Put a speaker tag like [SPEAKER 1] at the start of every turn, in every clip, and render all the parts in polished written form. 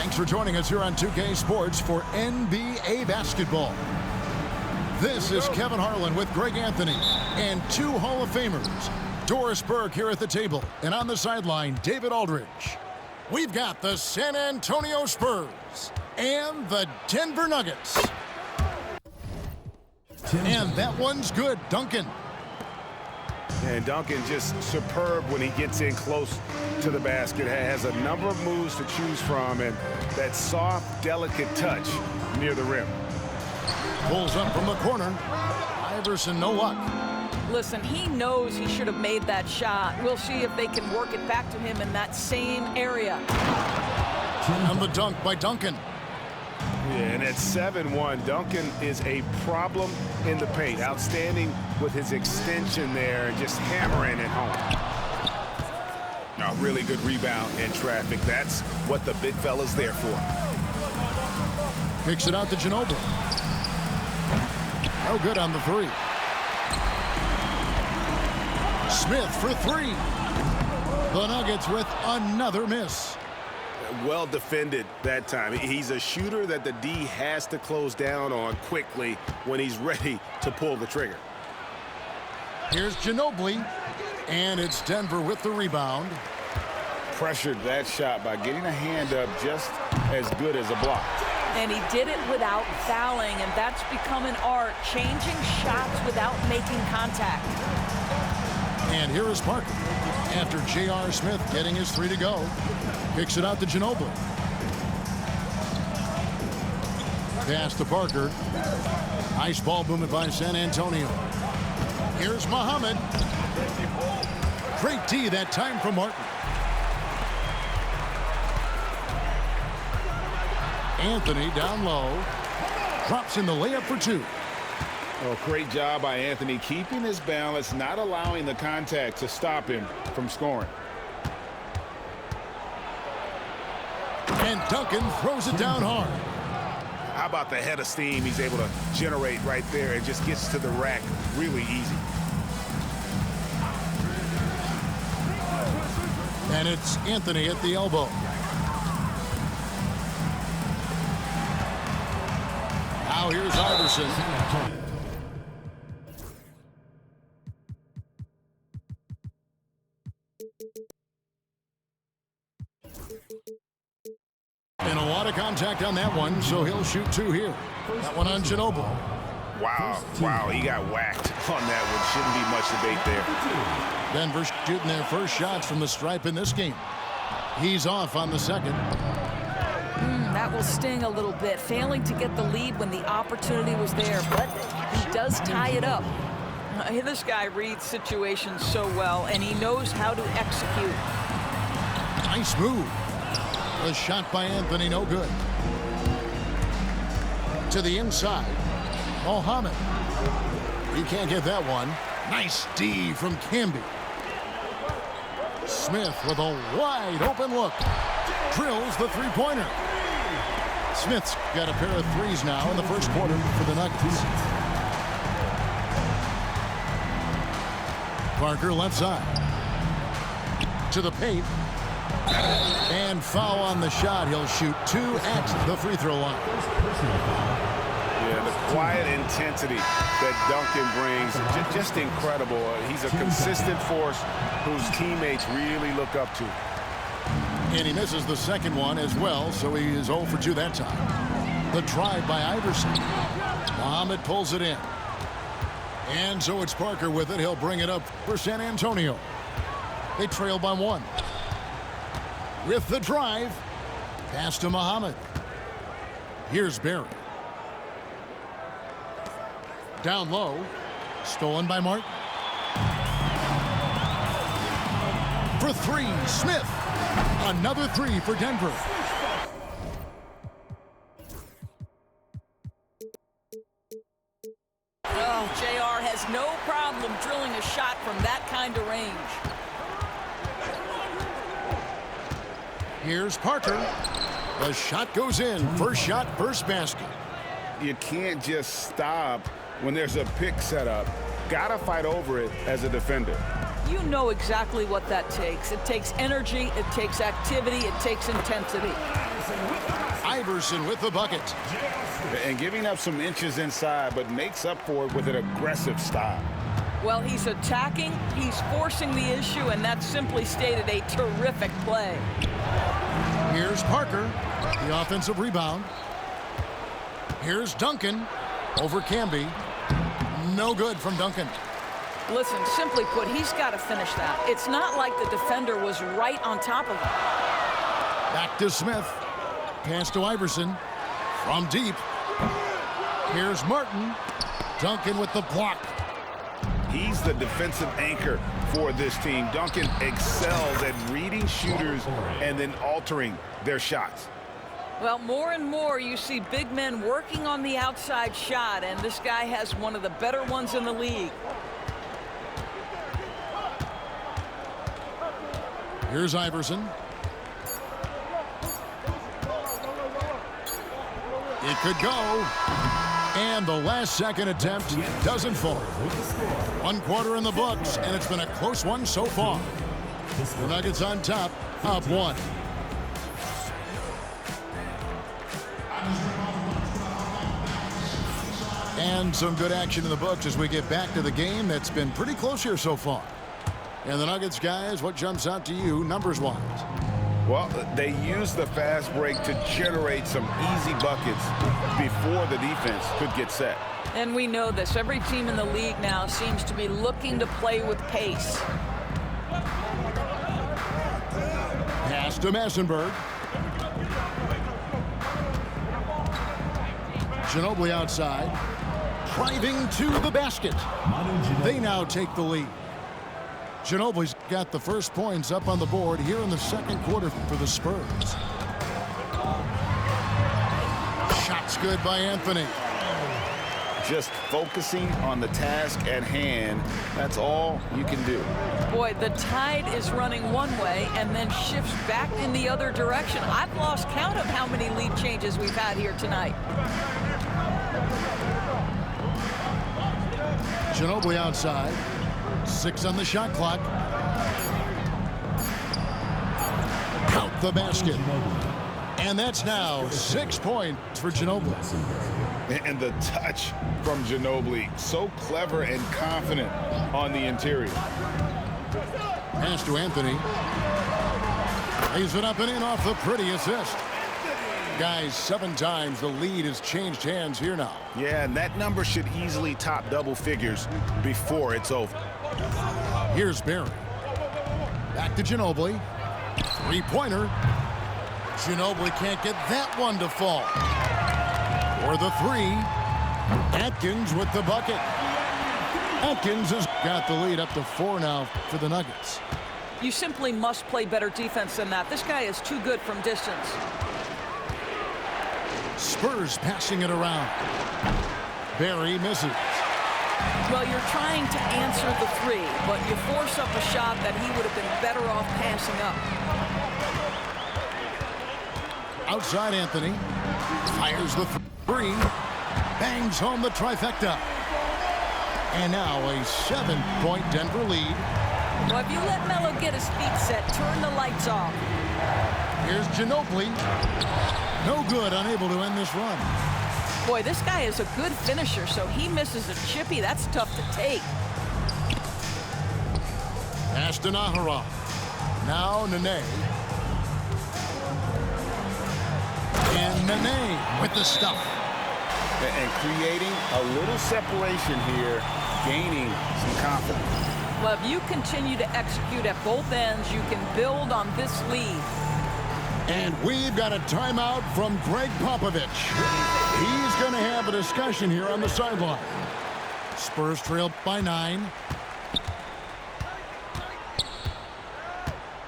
[SPEAKER 1] Thanks for joining us here on 2K Sports for NBA basketball. This is Kevin Harlan with Greg Anthony and two Hall of Famers. Doris Burke here at the table, and on the sideline, David Aldridge. We've got the San Antonio Spurs and the Denver Nuggets. And that one's good, Duncan.
[SPEAKER 2] And Duncan just superb when he gets in close to the basket. Has a number of moves to choose from, and that soft, delicate touch near the rim.
[SPEAKER 1] Pulls up from the corner. Iverson, no luck.
[SPEAKER 3] Listen, he knows he should have made that shot. We'll see if they can work it back to him in that same area.
[SPEAKER 1] And the dunk by Duncan.
[SPEAKER 2] Yeah, and at 7-1, Duncan is a problem in the paint. Outstanding with his extension there and just hammering it home. A really good rebound in traffic. That's what the big fella's there for.
[SPEAKER 1] Kicks it out to Ginobili. No good on the three. Smith for three. The Nuggets with another miss.
[SPEAKER 2] Well defended that time. He's a shooter that the D has to close down on quickly when he's ready to pull the trigger.
[SPEAKER 1] Here's Ginobili, and it's Denver with the rebound.
[SPEAKER 2] Pressured that shot by getting a hand up just as good as a block.
[SPEAKER 3] And he did it without fouling, and that's become an art, changing shots without making contact.
[SPEAKER 1] And here is Parker. After J.R. Smith getting his three to go, kicks it out to Ginobili. Pass to Parker. Nice ball movement by San Antonio. Here's Muhammad. Great D that time from Martin. Anthony down low. Drops in the layup for two.
[SPEAKER 2] Oh, great job by Anthony keeping his balance, not allowing the contact to stop him from scoring.
[SPEAKER 1] And Duncan throws it down hard.
[SPEAKER 2] How about the head of steam he's able to generate right there? It just gets to the rack really easy.
[SPEAKER 1] And it's Anthony at the elbow. Now here's Iverson. And a lot of contact on that one, so he'll shoot two here. That one on Ginobili.
[SPEAKER 2] Wow, he got whacked on that one. Shouldn't be much debate there.
[SPEAKER 1] Denver shooting their first shots from the stripe in this game. He's off on the second.
[SPEAKER 3] That will sting a little bit, failing to get the lead when the opportunity was there, but he does tie it up. This guy reads situations so well, and he knows how to execute.
[SPEAKER 1] Nice move. A shot by Anthony, no good. To the inside, Mohammed. He can't get that one. Nice D from Camby. Smith with a wide open look. Drills the three-pointer. Smith's got a pair of threes now in the first quarter for the Nuggets. Parker left side. To the paint. And foul on the shot. He'll shoot two at the free throw line.
[SPEAKER 2] Yeah, the quiet intensity that Duncan brings, just incredible. He's a consistent force whose teammates really look up to.
[SPEAKER 1] And he misses the second one as well, so he is 0 for 2 that time. The drive by Iverson. Muhammad pulls it in. And so it's Parker with it. He'll bring it up for San Antonio. They trail by one. With the drive, pass to Muhammad. Here's Barry. Down low, stolen by Martin. For three, Smith. Another three for Denver.
[SPEAKER 3] Oh, JR has no problem drilling a shot from that kind of range.
[SPEAKER 1] Here's Parker. The shot goes in. First shot, first basket.
[SPEAKER 2] You can't just stop when there's a pick set up. Gotta fight over it as a defender.
[SPEAKER 3] You know exactly what that takes. It takes energy, it takes activity, it takes intensity.
[SPEAKER 1] Iverson with the bucket.
[SPEAKER 2] And giving up some inches inside, but makes up for it with an aggressive style.
[SPEAKER 3] Well, he's attacking, he's forcing the issue, and that simply stated a terrific play.
[SPEAKER 1] Here's Parker, the offensive rebound. Here's Duncan over Camby. No good from Duncan.
[SPEAKER 3] Listen, simply put, he's got to finish that. It's not like the defender was right on top of him.
[SPEAKER 1] Back to Smith. Pass to Iverson. From deep. Here's Martin. Duncan with the block.
[SPEAKER 2] He's the defensive anchor for this team. Duncan excels at reading shooters and then altering their shots.
[SPEAKER 3] Well, more and more you see big men working on the outside shot, and this guy has one of the better ones in the league.
[SPEAKER 1] Here's Iverson. It could go. And the last second attempt doesn't fall. 1 quarter in the books, and it's been a close one so far. The Nuggets on top, up 1. And some good action in the books as we get back to the game that's been pretty close here so far. And the Nuggets, guys, what jumps out to you numbers-wise?
[SPEAKER 2] Well, they use the fast break to generate some easy buckets before the defense could get set.
[SPEAKER 3] And we know this. Every team in the league now seems to be looking to play with pace.
[SPEAKER 1] Pass to Massenberg. Ginobili outside. Driving to the basket. They now take the lead. Ginobili's got the first points up on the board here in the second quarter for the Spurs. Shots good by Anthony.
[SPEAKER 2] Just focusing on the task at hand, that's all you can do.
[SPEAKER 3] Boy, the tide is running one way and then shifts back in the other direction. I've lost count of how many lead changes we've had here tonight.
[SPEAKER 1] Ginobili outside. 6 on the shot clock. Count the basket. And that's now 6 points for Ginobili.
[SPEAKER 2] And the touch from Ginobili, so clever and confident on the interior.
[SPEAKER 1] Pass to Anthony. Lays it up and in off the pretty assist. Guys, 7 times the lead has changed hands here now.
[SPEAKER 2] Yeah, and that number should easily top double figures before it's over.
[SPEAKER 1] Here's Barry. Back to Ginobili. 3-pointer. Ginobili can't get that one to fall. For the 3. Atkins with the bucket. Atkins has got the lead up to 4 now for the Nuggets.
[SPEAKER 3] You simply must play better defense than that. This guy is too good from distance.
[SPEAKER 1] Spurs passing it around. Barry misses.
[SPEAKER 3] Well, you're trying to answer the 3, but you force up a shot that he would have been better off passing up.
[SPEAKER 1] Outside Anthony. Fires the 3. Bangs home the trifecta. And now a 7-point Denver lead.
[SPEAKER 3] Well, if you let Melo get his feet set, turn the lights off.
[SPEAKER 1] Here's Ginobili. No good, unable to end this run.
[SPEAKER 3] Boy, this guy is a good finisher, so he misses a chippy. That's tough to take.
[SPEAKER 1] Pass to Nahara. Now Nene. And Nene with the stuff.
[SPEAKER 2] And creating a little separation here, gaining some confidence.
[SPEAKER 3] Well, if you continue to execute at both ends, you can build on this lead.
[SPEAKER 1] And we've got a timeout from Greg Popovich. He's going to have a discussion here on the sideline. Spurs trail by 9.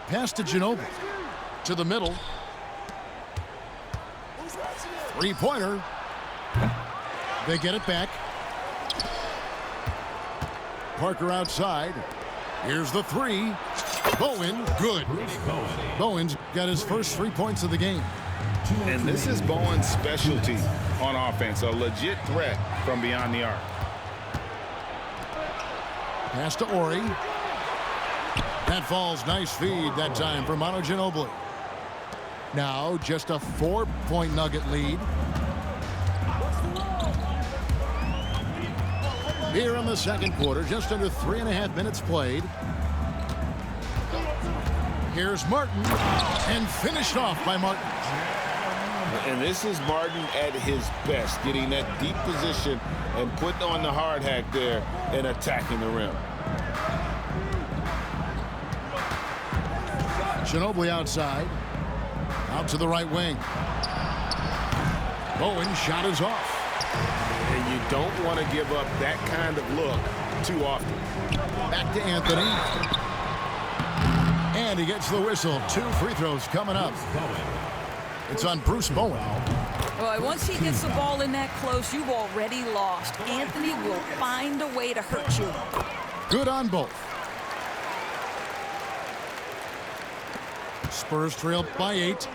[SPEAKER 1] Pass to Ginobili. To the middle. 3-pointer. They get it back. Parker outside. Here's the 3. Bowen, good. Bowen's got his first 3 points of the game.
[SPEAKER 2] And this is Bowen's specialty on offense, a legit threat from beyond the arc.
[SPEAKER 1] Pass to Ori. That falls. Nice feed that time for Manu Ginobili. Now just a 4-point Nugget lead. Here in the second quarter, just under 3.5 minutes played. Here's Martin, and finished off by Martin.
[SPEAKER 2] And this is Martin at his best, getting that deep position and putting on the hard hack there and attacking the rim.
[SPEAKER 1] Ginobili outside. Out to the right wing. Bowen shot is off.
[SPEAKER 2] And you don't want to give up that kind of look too often.
[SPEAKER 1] Back to Anthony. And he gets the whistle. 2 free throws coming up. It's on Bruce Bowen.
[SPEAKER 3] Well, once he gets the ball in that close, you've already lost. Anthony will find a way to hurt you.
[SPEAKER 1] Good on both. Spurs trail by 8.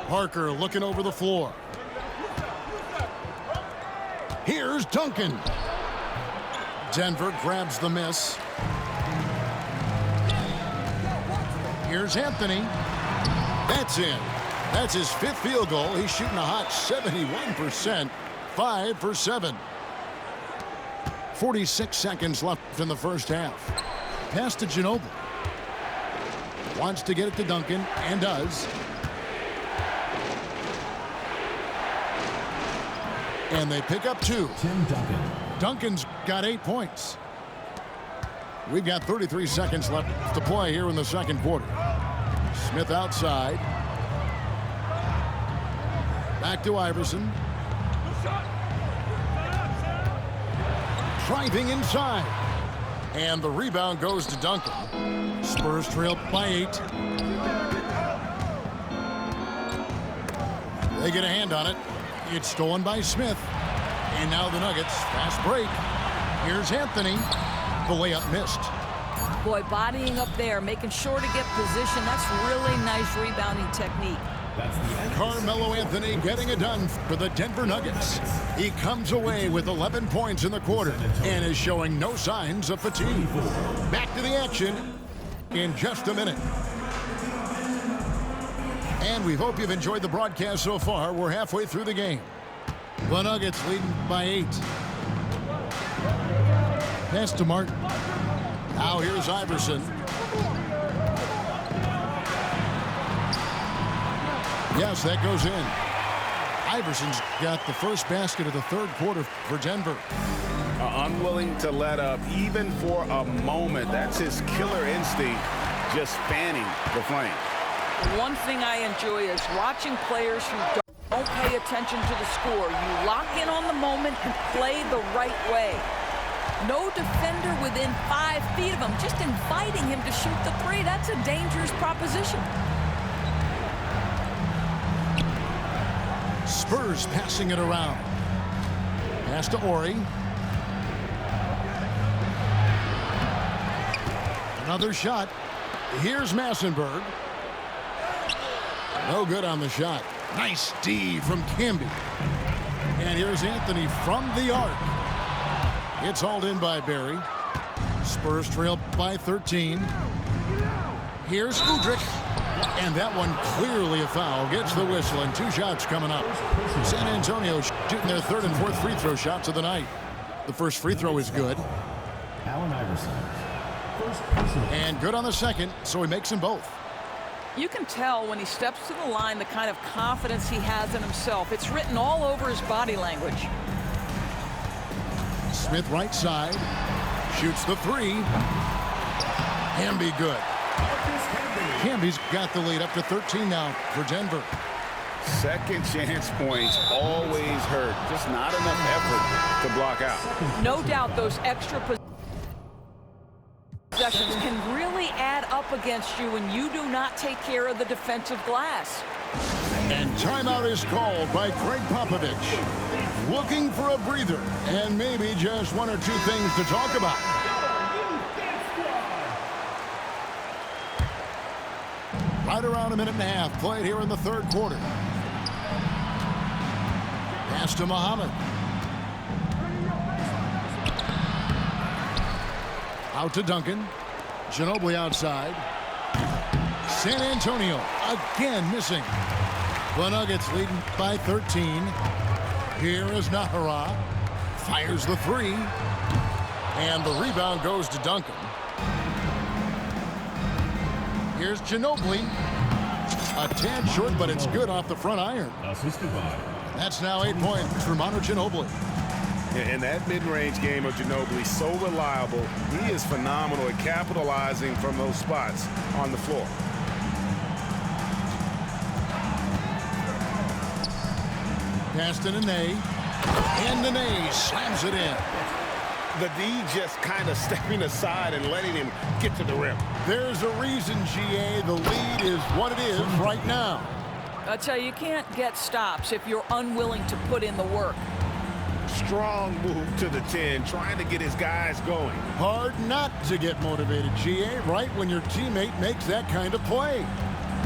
[SPEAKER 1] Parker looking over the floor. Here's Duncan. Denver grabs the miss. Here's Anthony. That's in. That's his 5th field goal. He's shooting a hot 71%. 5 for 7. 46 seconds left in the first half. Pass to Ginobili. Wants to get it to Duncan, and does. And they pick up 2.
[SPEAKER 4] Tim Duncan.
[SPEAKER 1] Duncan's got 8 points. We've got 33 seconds left to play here in the second quarter. Smith outside. Back to Iverson. Driving inside. And the rebound goes to Duncan. Spurs trail by 8. They get a hand on it. It's stolen by Smith. And now the Nuggets. Fast break. Here's Anthony. The layup missed.
[SPEAKER 3] Boy, bodying up there, making sure to get position. That's really nice rebounding technique.
[SPEAKER 1] Carmelo Anthony getting it done for the Denver Nuggets. He comes away with 11 points in the quarter and is showing no signs of fatigue. Back to the action in just a minute. And we hope you've enjoyed the broadcast so far. We're halfway through the game. The Nuggets leading by 8. Pass to Martin. Now here's Iverson. Yes, that goes in. Iverson's got the first basket of the third quarter for Denver.
[SPEAKER 2] Unwilling to let up even for a moment. That's his killer instinct, just fanning the flame.
[SPEAKER 3] One thing I enjoy is watching players who don't pay attention to the score. You lock in on the moment and play the right way. No defender within 5 feet of him, just inviting him to shoot the 3. That's a dangerous proposition.
[SPEAKER 1] Spurs passing it around. Pass to Ori. Another shot. Here's Massenberg. No good on the shot. Nice D from Camby. And here's Anthony from the arc. It's hauled in by Barry. Spurs trail by 13. Here's Udrich. And that one clearly a foul. Gets the whistle, and 2 shots coming up. San Antonio shooting their 3rd and 4th free throw shots of the night. The first free throw is good.
[SPEAKER 4] Allen Iverson.
[SPEAKER 1] And good on the second, so he makes them both.
[SPEAKER 3] You can tell when he steps to the line the kind of confidence he has in himself. It's written all over his body language.
[SPEAKER 1] Smith right side. Shoots the 3. Camby good. Camby's got the lead up to 13 now for Denver.
[SPEAKER 2] Second chance points always hurt. Just not enough effort to block out.
[SPEAKER 3] No doubt those extra possessions can really add up against you when you do not take care of the defensive glass.
[SPEAKER 1] And timeout is called by Greg Popovich. Looking for a breather and maybe just 1 or 2 things to talk about. Right around a minute and a half played here in the third quarter. Pass to Muhammad. Out to Duncan. Ginobili outside. San Antonio again missing. The Nuggets leading by 13. Here is Nahara. Fires the three. And the rebound goes to Duncan. Here's Ginobili. A tad short, but it's good off the front iron.
[SPEAKER 4] Assisted by.
[SPEAKER 1] That's now 8 points for Manu Ginobili.
[SPEAKER 2] And that mid-range game of Ginobili, so reliable. He is phenomenal at capitalizing from those spots on the floor.
[SPEAKER 1] Pass to Nene. And Nene slams it in.
[SPEAKER 2] The D just kind of stepping aside and letting him get to the rim.
[SPEAKER 1] There's a reason, GA, the lead is what it is right now.
[SPEAKER 3] I tell you can't get stops if you're unwilling to put in the work.
[SPEAKER 2] Strong move to the 10, trying to get his guys going.
[SPEAKER 1] Hard not to get motivated, GA, right when your teammate makes that kind of play.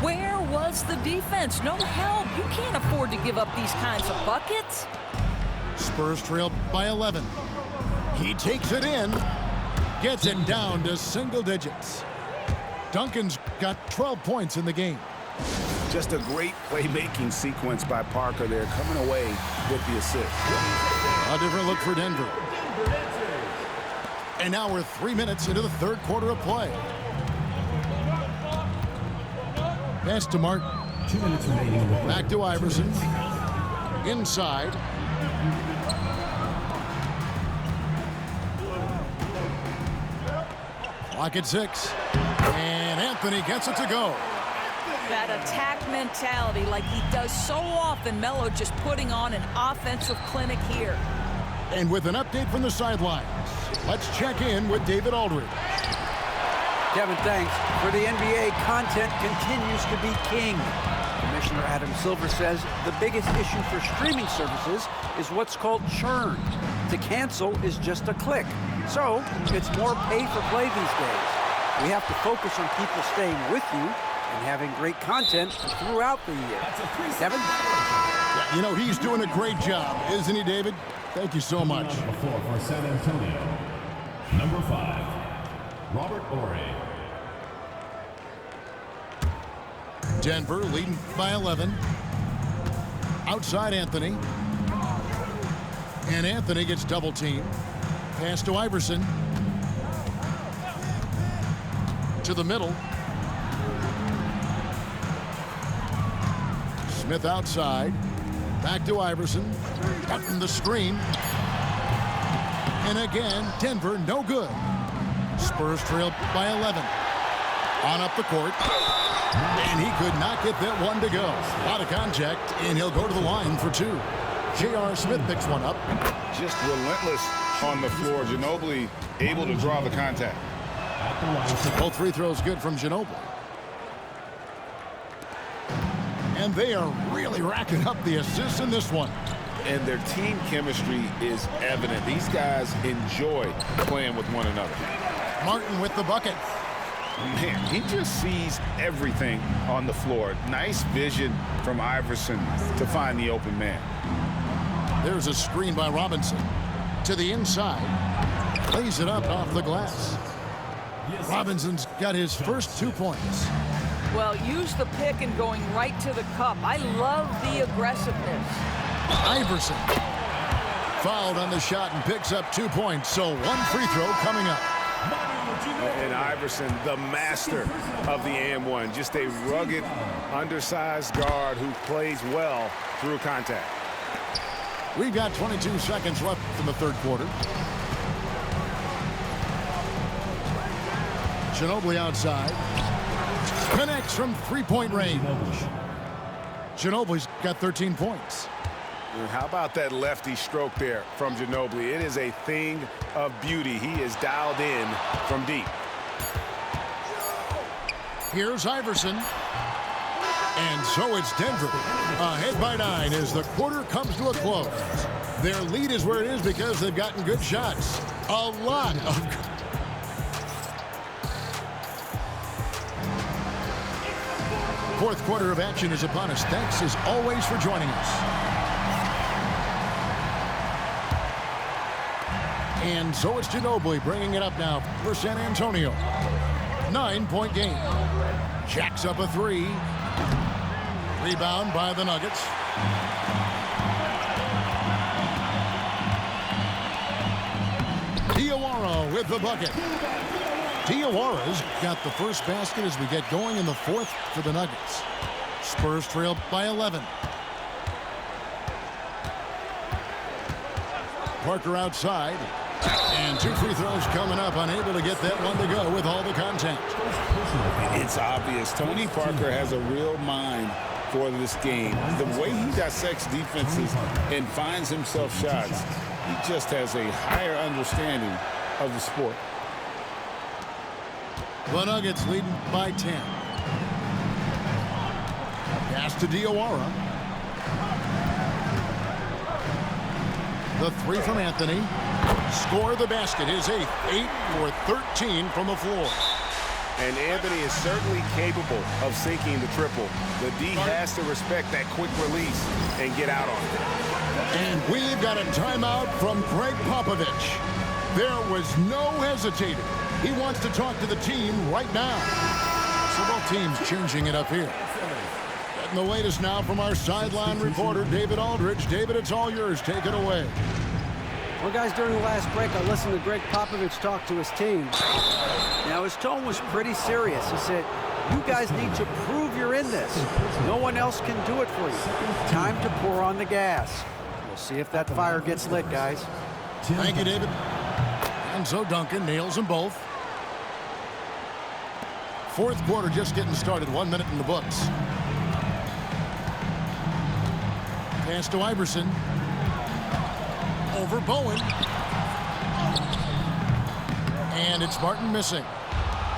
[SPEAKER 3] Where was the defense? No help. You can't afford to give up these kinds of buckets.
[SPEAKER 1] Spurs trail by 11. He takes it in, gets it down to single digits. Duncan's got 12 points in the game.
[SPEAKER 2] Just a great playmaking sequence by Parker there, coming away with the assist.
[SPEAKER 1] A different look for Denver. And now we're 3 minutes into the third quarter of play. Pass to Martin.
[SPEAKER 4] 2 minutes remaining.
[SPEAKER 1] Back to Iverson. Inside. Clock at 6. And Anthony gets it to go.
[SPEAKER 3] That attack mentality like he does so often. Melo just putting on an offensive clinic here.
[SPEAKER 1] And with an update from the sidelines, let's check in with David Aldridge.
[SPEAKER 5] Kevin, thanks. For the NBA, content continues to be king. Commissioner Adam Silver says the biggest issue for streaming services is what's called churn. To cancel is just a click. So it's more pay for play these days. We have to focus on people staying with you and having great content throughout the year. Kevin?
[SPEAKER 1] You know, he's doing a great job, isn't he, David? Thank you so much.
[SPEAKER 4] On the floor for San Antonio. Number 5, Robert Horry.
[SPEAKER 1] Denver leading by 11. Outside Anthony. And Anthony gets double teamed. Pass to Iverson. To the middle. Smith outside. Back to Iverson. Up from the screen. And again, Denver no good. Spurs trail by 11. On up the court. And he could not get that one to go. Out of contact, and he'll go to the line for 2. J.R. Smith picks one up.
[SPEAKER 2] Just relentless on the floor. Ginobili able to draw the contact.
[SPEAKER 1] Both free throws good from Ginobili. And they are really racking up the assists in this one.
[SPEAKER 2] And their team chemistry is evident. These guys enjoy playing with one another.
[SPEAKER 1] Martin with the bucket.
[SPEAKER 2] Man, he just sees everything on the floor. Nice vision from Iverson to find the open man.
[SPEAKER 1] There's a screen by Robinson. To the inside. Lays it up off the glass. Robinson's got his first 2 points.
[SPEAKER 3] Well, use the pick and going right to the cup. I love the aggressiveness.
[SPEAKER 1] Iverson fouled on the shot and picks up 2 points. So 1 free throw coming up.
[SPEAKER 2] And Iverson, the master of the and-one. Just a rugged, undersized guard who plays well through contact.
[SPEAKER 1] We've got 22 seconds left in the third quarter. Ginobili outside. Connects from three-point range. Ginobili's got 13 points.
[SPEAKER 2] How about that lefty stroke there from Ginobili? It is a thing of beauty. He is dialed in from deep.
[SPEAKER 1] Here's Iverson. And so it's Denver. Ahead by 9 as the quarter comes to a close. Their lead is where it is because they've gotten good shots. A lot of... Fourth quarter of action is upon us. Thanks as always for joining us. And so it's Ginobili bringing it up now for San Antonio. 9-point game. Jacks up a three. Rebound by the Nuggets. Diawara with the bucket. Diawara's got the first basket as we get going in the fourth for the Nuggets. Spurs trail by 11. Parker outside. And 2 free throws coming up. Unable to get that one to go with all the contact.
[SPEAKER 2] It's obvious. Tony Parker has a real mind for this game. The way he dissects defenses and finds himself shots, he just has a higher understanding of the sport.
[SPEAKER 1] The Nuggets leading by 10. Pass to Diawara. The three from Anthony. Score the basket. His 8th. 8 for 13 from the floor.
[SPEAKER 2] And Anthony is certainly capable of sinking the triple. The D has to respect that quick release and get out on it.
[SPEAKER 1] And we've got a timeout from Greg Popovich. There was no hesitating. He wants to talk to the team right now. So both teams changing it up here. Getting the latest now from our sideline reporter, David Aldridge. David, it's all yours. Take it away.
[SPEAKER 5] Well, guys, during the last break, I listened to Greg Popovich talk to his team. Now, his tone was pretty serious. He said, you guys need to prove you're in this. No one else can do it for you. Time to pour on the gas. We'll see if that fire gets lit, guys.
[SPEAKER 1] Thank you, David. And so Duncan nails them both. Fourth quarter just getting started. 1 minute in the books. Pass to Iverson. Over Bowen. And it's Martin missing.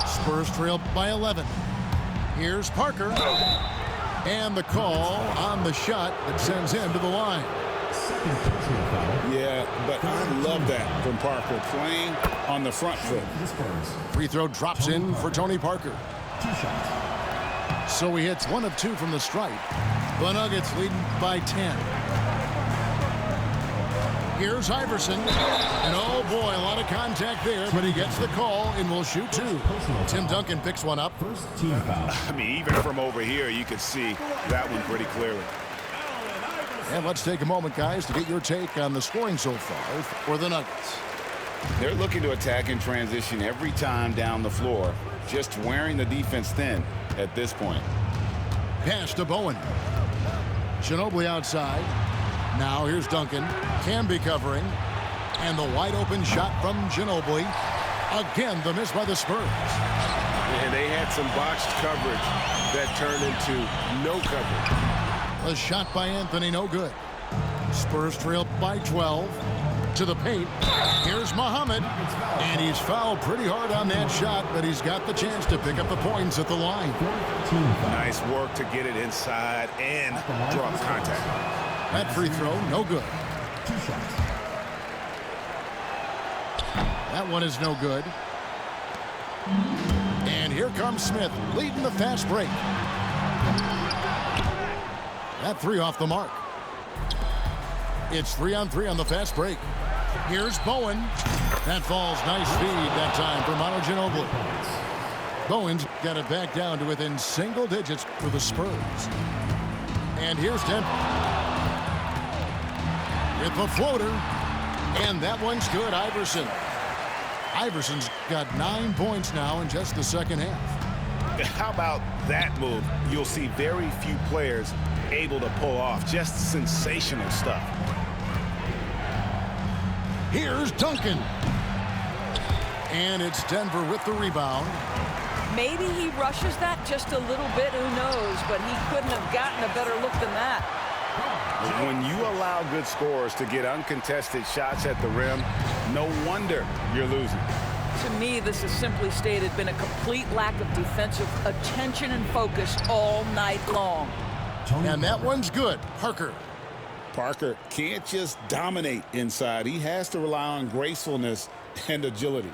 [SPEAKER 1] Spurs trail by 11. Here's Parker. And the call on the shot that sends him to the line.
[SPEAKER 2] Yeah, but I love that from Parker, playing on the front foot.
[SPEAKER 1] Free throw drops in for Tony Parker. So he hits 1 of 2 from the stripe. The Nuggets leading by 10. Here's Iverson. And oh boy, a lot of contact there, but he gets the call and will shoot 2. Tim Duncan picks one up.
[SPEAKER 2] I mean, even from over here, you could see that one pretty clearly.
[SPEAKER 1] And let's take a moment, guys, to get your take on the scoring so far for the Nuggets.
[SPEAKER 2] They're looking to attack in transition every time down the floor, just wearing the defense thin at this point.
[SPEAKER 1] Pass to Bowen. Ginobili outside. Now here's Duncan. Camby covering. And the wide open shot from Ginobili. Again, the miss by the Spurs.
[SPEAKER 2] And they had some botched coverage that turned into no coverage.
[SPEAKER 1] A shot by Anthony, no good. Spurs trail by 12. To the paint. Here's Muhammad. And he's fouled pretty hard on that shot, but he's got the chance to pick up the points at the line.
[SPEAKER 2] Nice work to get it inside and draw contact.
[SPEAKER 1] That free throw, no good. That one is no good. And here comes Smith, leading the fast break. That 3 off the mark. It's 3-on-3 on the fast break. Here's Bowen. That falls. Nice feed that time for Manu Ginobili. Bowen's got it back down to within single digits for the Spurs. And here's Denver. With the floater. And that one's good. Iverson. Iverson's got 9 points now in just the second half.
[SPEAKER 2] How about that move? You'll see very few players able to pull off. Just sensational stuff.
[SPEAKER 1] Here's Duncan. And it's Denver with the rebound.
[SPEAKER 3] Maybe he rushes that just a little bit, who knows, but he couldn't have gotten a better look than that.
[SPEAKER 2] When you allow good scorers to get uncontested shots at the rim, no wonder you're losing.
[SPEAKER 3] To me, this has simply stated been a complete lack of defensive attention and focus all night long.
[SPEAKER 1] And that one's good. Parker.
[SPEAKER 2] Parker can't just dominate inside. He has to rely on gracefulness and agility.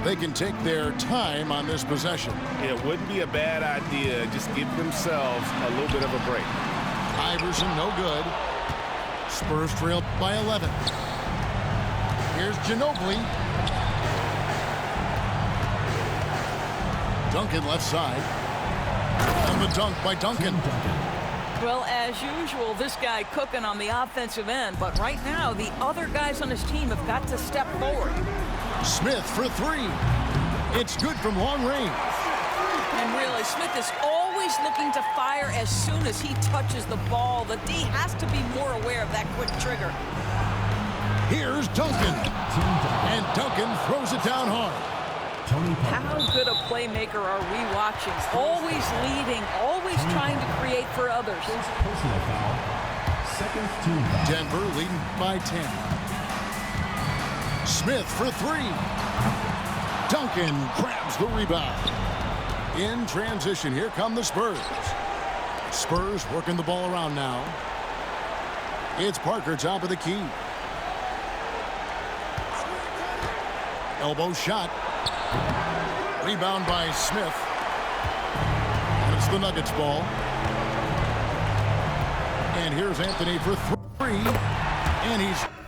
[SPEAKER 1] They can take their time on this possession.
[SPEAKER 2] It wouldn't be a bad idea. Just give themselves a little bit of a break.
[SPEAKER 1] Iverson, no good. Spurs trail by 11. Here's Ginobili. Duncan left side. And the dunk by Duncan.
[SPEAKER 3] Well, as usual, this guy cooking on the offensive end, but right now the other guys on his team have got to step forward.
[SPEAKER 1] Smith for three. It's good from long range.
[SPEAKER 3] And really, Smith is always looking to fire as soon as he touches the ball. The D has to be more aware of that quick trigger.
[SPEAKER 1] Here's Duncan. And Duncan throws it down hard.
[SPEAKER 3] How good a playmaker are we watching? Always leading, always trying to create for others.
[SPEAKER 4] Personal foul. Second team foul.
[SPEAKER 1] Denver leading by 10. Smith for three. Duncan grabs the rebound. In transition, here come the Spurs. Spurs working the ball around now. It's Parker top of the key. Elbow shot. Rebound by Smith. And it's the Nuggets ball. And here's Anthony for three. And he's